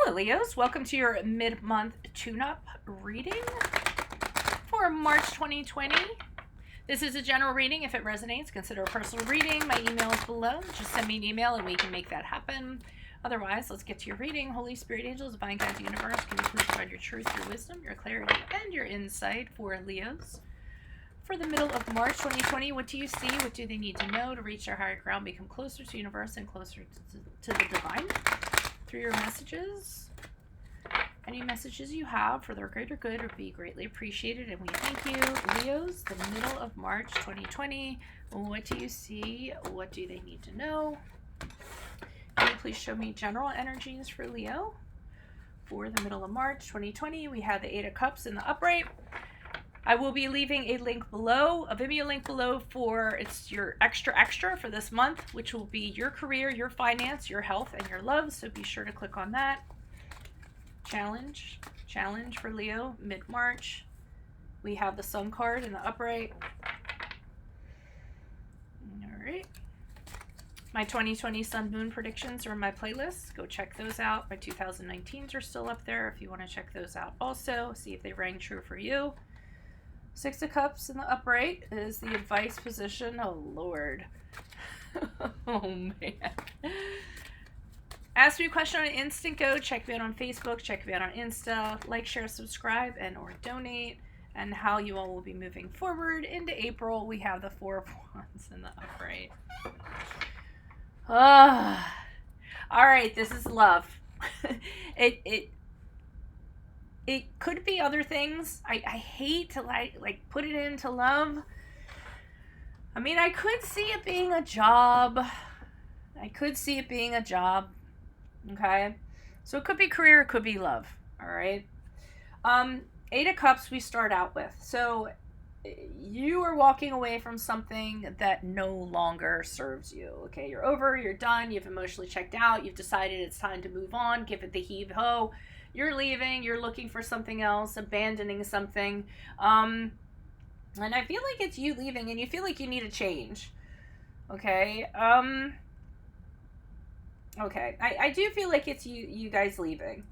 Hello Leos, welcome to your mid-month tune-up reading for March 2020. This is a general reading. If it resonates, consider a personal reading. My email is below. Just send me an email and we can make that happen. Otherwise, let's get to your reading. Holy Spirit, angels, divine guides, universe, can you please provide your truth, your wisdom, your clarity, and your insight for Leos? For the middle of March 2020, what do you see? What do they need to know to reach their higher ground, become closer to the universe and closer to the divine? Through your messages, any messages you have for their greater good would be greatly appreciated, and we thank you. Leos, the middle of March 2020, what do you see? What do they need to know? Can you please show me general energies for Leo for the middle of March 2020? We have the Eight of Cups in the upright. I will be leaving a link below, a Vimeo link below for it's your extra for this month, which will be your career, your finance, your health, and your love. So be sure to click on that. Challenge for Leo, mid-March. We have the Sun card in the upright. All right. My 2020 Sun Moon predictions are in my playlist. Go check those out. My 2019s are still up there if you want to check those out also. See if they rang true for you. Six of Cups in the upright is the advice position. Oh, Lord. Oh, man. Ask me a question on Instant. Go check me out on Facebook. Check me out on Insta. Like, share, subscribe, and or donate. And how you all will be moving forward into April. We have the Four of Wands in the upright. All right, this is love. It could be other things. I hate to like put it into love. I mean, I could see it being a job. Okay? So it could be career, it could be love. All right? Eight of Cups we start out with. So you are walking away from something that no longer serves you. Okay? You're over, you're done, you've emotionally checked out, you've decided it's time to move on, give it the heave-ho. You're leaving, you're looking for something else, abandoning something. And I feel like it's you leaving and you feel like you need a change. Okay. Okay. I do feel like it's you guys leaving.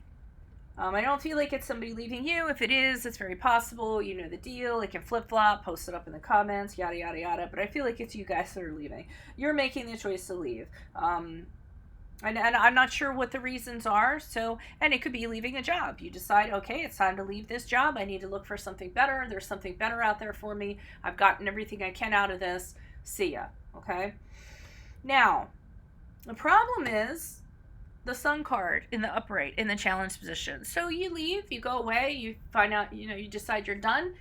I don't feel like it's somebody leaving you. If it is, it's very possible. You know the deal. It can flip-flop, post it up in the comments, yada, yada, yada. But I feel like it's you guys that are leaving. You're making the choice to leave. And I'm not sure what the reasons are. So, and it could be leaving a job. You decide, okay, it's time to leave this job. I need to look for something better. There's something better out there for me. I've gotten everything I can out of this. See ya. Okay. Now, the problem is the Sun card in the upright in the challenge position. So you leave, you go away, you find out, you decide you're done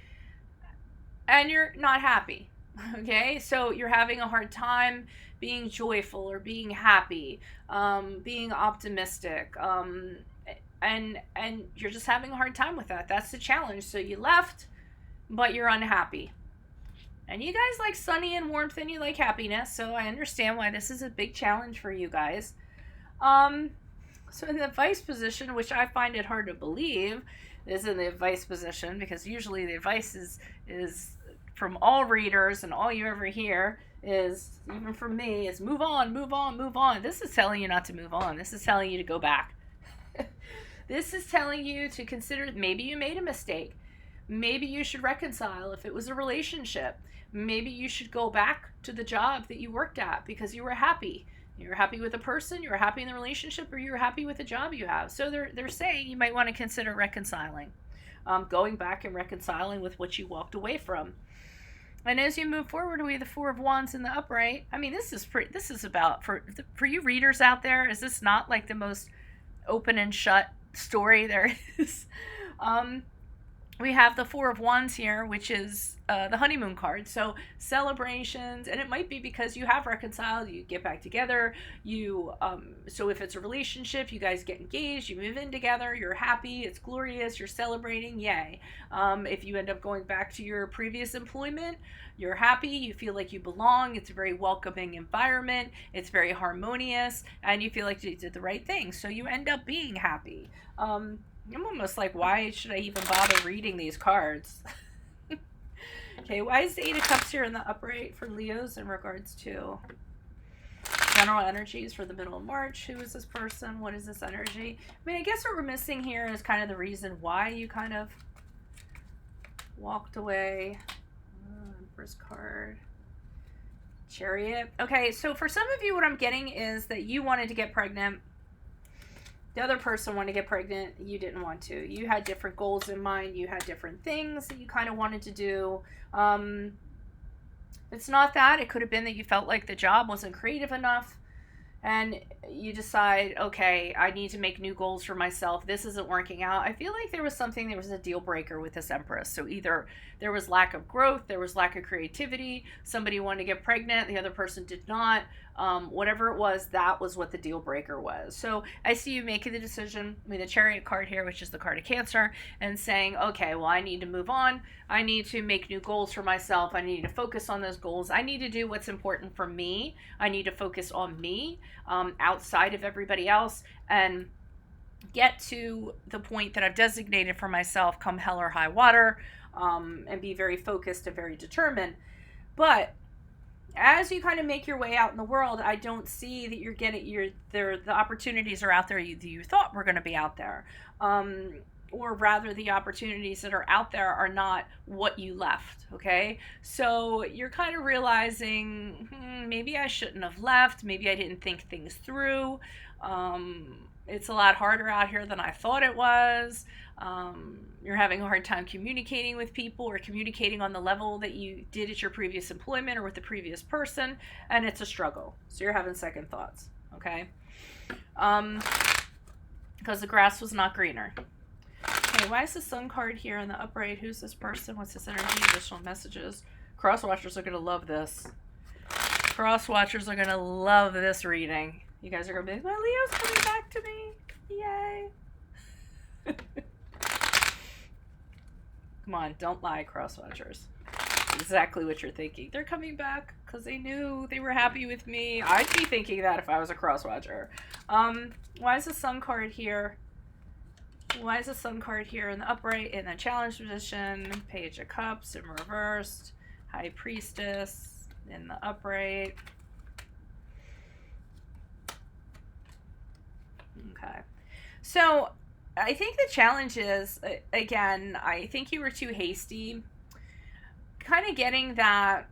and you're not happy. Okay. So you're having a hard time being joyful or being happy, being optimistic, and you're just having a hard time with that. That's the challenge. So you left, but you're unhappy. And you guys like sunny and warmth and you like happiness, so I understand why this is a big challenge for you guys. So in the advice position, which I find it hard to believe is in the advice position, because usually the advice is from all readers and all you ever hear is, even from me, is move on, move on, move on. This is telling you not to move on. This is telling you to go back. This is telling you to consider maybe you made a mistake. Maybe you should reconcile if it was a relationship. Maybe you should go back to the job that you worked at because you were happy. You were happy with the person, you were happy in the relationship, or you were happy with the job you have. So they're saying you might want to consider reconciling. Going back and reconciling with what you walked away from. And as you move forward, we have the Four of Wands in the upright. I mean, this is about, for you readers out there, is this not like the most open and shut story there is? We have the Four of Wands here, which is the honeymoon card. So celebrations, and it might be because you have reconciled, you get back together, so if it's a relationship, you guys get engaged, you move in together, you're happy, it's glorious, you're celebrating, yay. If you end up going back to your previous employment, you're happy, you feel like you belong, it's a very welcoming environment, it's very harmonious, and you feel like you did the right thing, so you end up being happy. I'm almost like, why should I even bother reading these cards? Okay, why is the Eight of Cups here in the upright for Leos in regards to... general energies for the middle of March. Who is this person? What is this energy? I mean, I guess what we're missing here is kind of the reason why you kind of walked away. First card. Chariot. Okay, so for some of you, what I'm getting is that you wanted to get pregnant. The other person wanted to get pregnant. You didn't want to. You had different goals in mind. You had different things that you kind of wanted to do. It's not that. It could have been that you felt like the job wasn't creative enough. And you decide, okay, I need to make new goals for myself. This isn't working out. I feel like there was a deal breaker with this Empress. So either there was lack of growth, there was lack of creativity, somebody wanted to get pregnant, the other person did not. Whatever it was, that was what the deal breaker was. So I see you making the decision with the Chariot card here, which is the card of Cancer, and saying, okay, well, I need to move on. I need to make new goals for myself. I need to focus on those goals. I need to do what's important for me. I need to focus on me, outside of everybody else, and get to the point that I've designated for myself come hell or high water, and be very focused and very determined. But as you kind of make your way out in the world, I don't see that you're getting the opportunities are out there you thought were going to be out there. Or rather, the opportunities that are out there are not what you left, okay? So you're kind of realizing, maybe I shouldn't have left. Maybe I didn't think things through. It's a lot harder out here than I thought it was. You're having a hard time communicating with people or communicating on the level that you did at your previous employment or with the previous person, and it's a struggle. So you're having second thoughts, okay? Because the grass was not greener. Okay, why is the Sun card here in the upright? Who's this person? What's this energy? Additional messages. Cross watchers are going to love this. Cross watchers are going to love this reading. You guys are going to be like, my Leo's coming back to me. Yay. Come on, don't lie, cross watchers. Exactly what you're thinking. They're coming back because they knew they were happy with me. I'd be thinking that if I was a cross watcher. Why is the Sun card here? Why is the Sun card here in the upright, in the challenge position? Page of Cups in reversed. High Priestess in the upright. Okay. So I think the challenge is, again, I think you were too hasty. Kind of getting that,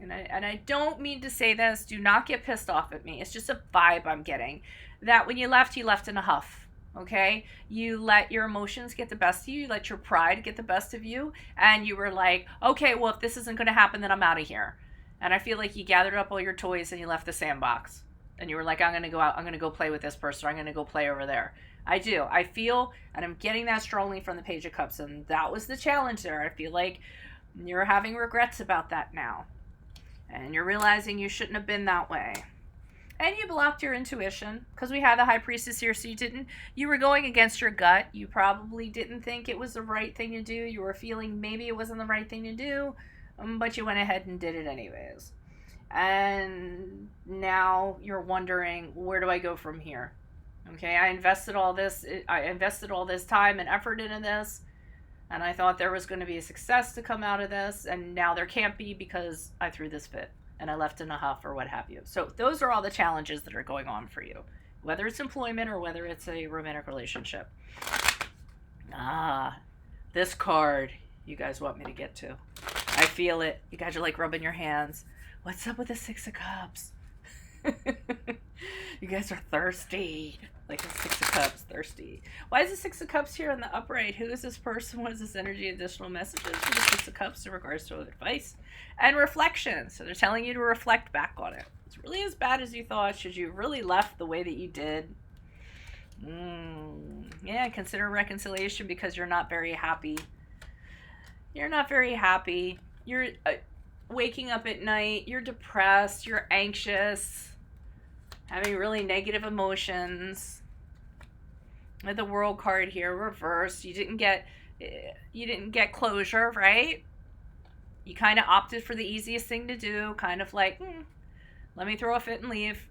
and I don't mean to say this, do not get pissed off at me. It's just a vibe I'm getting. That when you left in a huff. Okay, you let your emotions get the best of you, you let your pride get the best of you, and you were like, okay, well, if this isn't going to happen, then I'm out of here. And I feel like you gathered up all your toys and you left the sandbox, and you were like, I'm going to go out, I'm going to go play with this person, or I'm going to go play over there. I do. I feel, and I'm getting that strongly from the Page of Cups, and that was the challenge there. I feel like you're having regrets about that now, and you're realizing you shouldn't have been that way. And you blocked your intuition because we had the High Priestess here, so you were going against your gut. You probably didn't think it was the right thing to do. You were feeling maybe it wasn't the right thing to do, but you went ahead and did it anyways. And now you're wondering, where do I go from here? Okay, I invested all this time and effort into this, and I thought there was going to be a success to come out of this, and now there can't be because I threw this fit. And I left in a huff or what have you. So those are all the challenges that are going on for you, whether it's employment or whether it's a romantic relationship. This card you guys want me to get to. I feel it. You guys are like rubbing your hands. What's up with the Six of Cups? You guys are thirsty. Like the Six of Cups, thirsty. Why is the Six of Cups here in the upright? Who is this person? What is this energy? Additional messages for the Six of Cups in regards to advice and reflection. So they're telling you to reflect back on it. It's really as bad as you thought. Should you really left the way that you did? Yeah, consider reconciliation because you're not very happy. You're not very happy. You're waking up at night. You're depressed. You're anxious. Having really negative emotions. With the World card here reversed, you didn't get closure, right? You kind of opted for the easiest thing to do, kind of like, let me throw a fit and leave.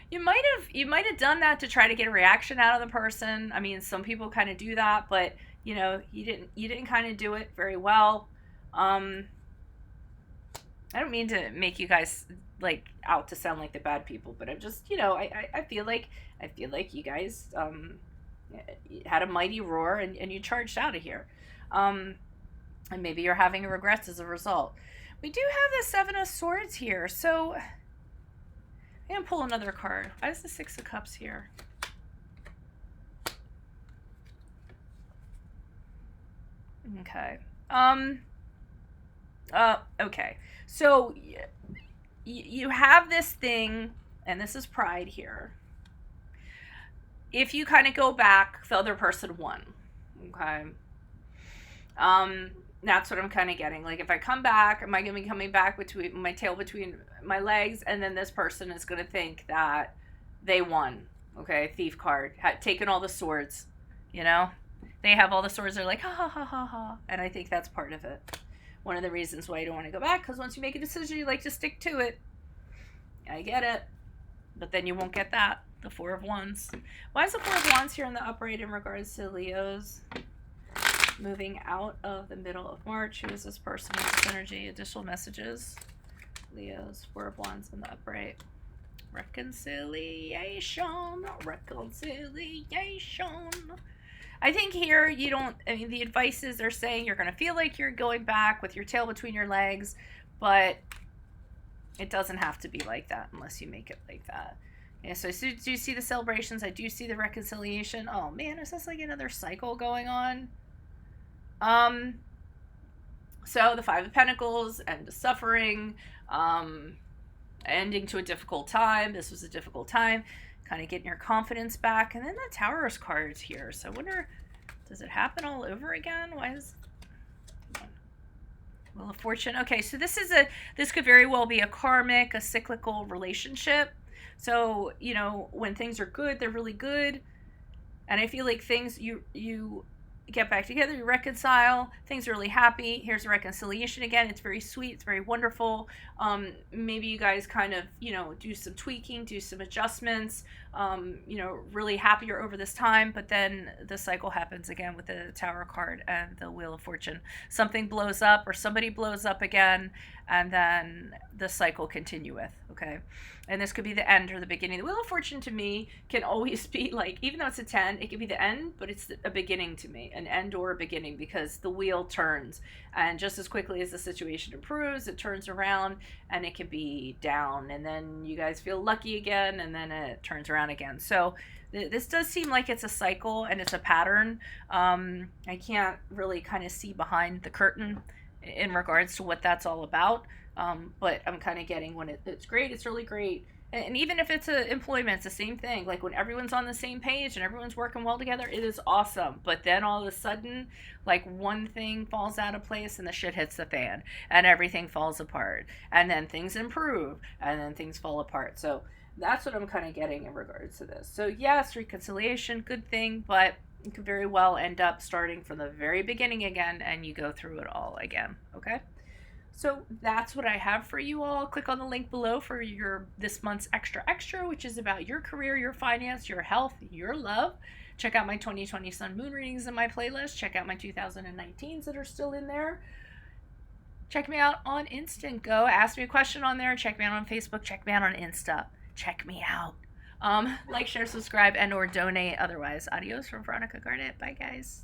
You might have done that to try to get a reaction out of the person. I mean, some people kind of do that, but you didn't kind of do it very well. I don't mean to make you guys like out to sound like the bad people, but I'm just, I feel like you guys had a mighty roar, and you charged out of here. And maybe you're having regrets as a result. We do have the Seven of Swords here, so I'm going to pull another card. Why is the Six of Cups here? Okay. Okay. So you have this thing, and this is pride here. If you kind of go back, the other person won. Okay. That's what I'm kind of getting. Like, if I come back, am I going to be coming back between my tail between my legs, and then this person is going to think that they won. Okay, Thief card, taken all the swords, They have all the swords. They're like, ha, ha, ha, ha, ha. And I think that's part of it. One of the reasons why you don't want to go back, because once you make a decision, you like to stick to it. I get it. But then you won't get that. The Four of Wands. Why is the Four of Wands here in the upright in regards to Leos? Moving out of the middle of March. Who is this person with this energy? Additional messages. Leos, Four of Wands in the upright. Reconciliation. I think here the advice is they're saying you're going to feel like you're going back with your tail between your legs, but it doesn't have to be like that unless you make it like that. Yeah, so do you see the celebrations? I do see the reconciliation. Oh man, is this like another cycle going on? So the Five of Pentacles, end of suffering, ending to a difficult time. This was a difficult time. Kind of getting your confidence back. And then the Tower's cards here. So I wonder, does it happen all over again? Why is... Wheel of Fortune. Okay, so this could very well be a karmic, a cyclical relationship. So, when things are good, they're really good. And I feel like things, you get back together, you reconcile, things are really happy. Here's a reconciliation again. It's very sweet. It's very wonderful. Maybe you guys kind of, do some tweaking, do some adjustments, really happier over this time. But then the cycle happens again with the Tower card and the Wheel of Fortune. Something blows up or somebody blows up again, and then the cycle continueth. Okay. And this could be the end or the beginning. The Wheel of Fortune to me can always be like, even though it's a 10, it could be the end, but it's a beginning to me, an end or a beginning, because the wheel turns. And just as quickly as the situation improves, it turns around and it can be down. And then you guys feel lucky again, and then it turns around again. So this does seem like it's a cycle and it's a pattern. I can't really kind of see behind the curtain in regards to what that's all about. But I'm kind of getting when it's great, it's really great. And even if it's employment, it's the same thing. Like when everyone's on the same page and everyone's working well together, it is awesome. But then all of a sudden, like one thing falls out of place and the shit hits the fan and everything falls apart. And then things improve and then things fall apart. So that's what I'm kind of getting in regards to this. So yes, reconciliation, good thing, but you could very well end up starting from the very beginning again and you go through it all again. Okay? So that's what I have for you all. Click on the link below for this month's extra, which is about your career, your finance, your health, your love. Check out my 2020 Sun Moon readings in my playlist. Check out my 2019s that are still in there. Check me out on Instant Go. Ask me a question on there. Check me out on Facebook. Check me out on Insta. Check me out. Like, share, subscribe, and or donate. Otherwise, adios from Veronica Garnett. Bye, guys.